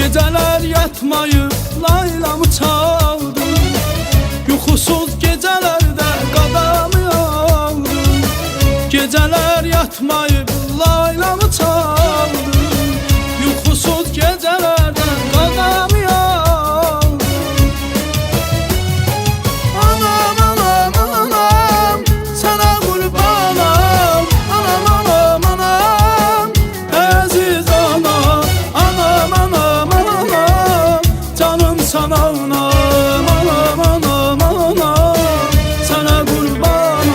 Geceler yatmayıp laylamı çaldım, yuxusuz gecelerde qadamı aldım. Geceler yatmayıp laylamı çaldım, yuxusuz gecelerde qadamı aldım. Anam anam anam, sana kurbanam. Anam anam anam, aziz anam. Anam anam anam, canım sana anam. Anam anam anam, sana kurbanam.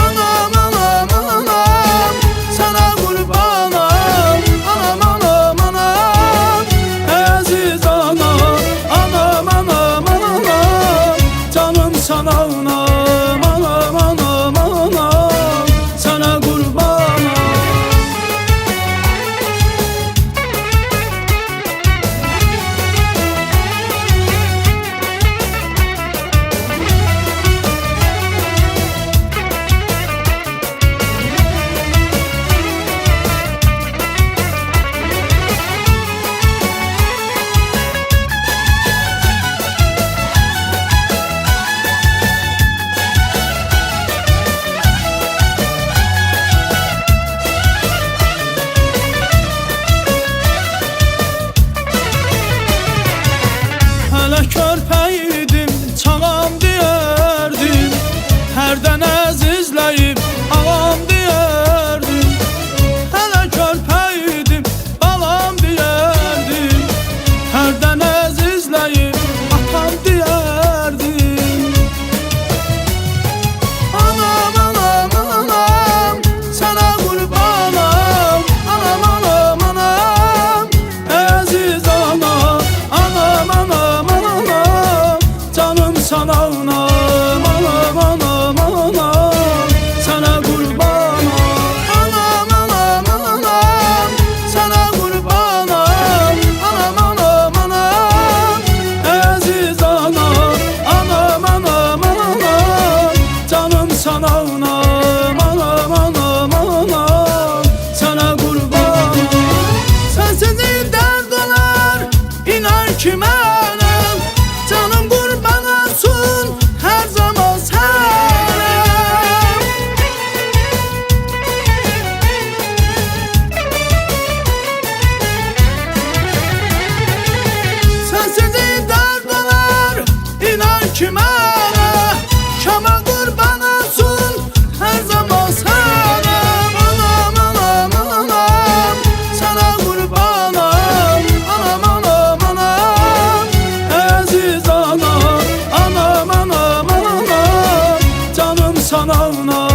Anam anam anam, sana kurbanam. Anam anam anam, aziz anam. Anam anam anam, canım sana anam. Anam anam anam, sana kurbanam. Hələ körpəydim, çağam deyərdim, hərdən əzizləyib ağam deyərdim. Hələ körpəydim, balam deyərdim, hərdən əzizləyib atam deyərdim. Anam anam anam, sana qurbanam. Anam anam anam, əziz anam. Anam anam anam, canım sana anam. Anam anam anam, sana kurbanam. Anam anam anam, sana kurbanam. Anam anam anam, aziz anam. Anam anam anam, canım sana anam. Anam anam anam, sana kurbanam. Sensiz dert olar, inan ki mənim, canım qurban olsun hər zaman sənə. Sensiz dert olar, inan ki mənə, Şama qurban olsun hər zaman sənə. Anam anam anam, sana qurbanam. Anam anam anam, aziz anam. Anam anam anam, canım sana anam.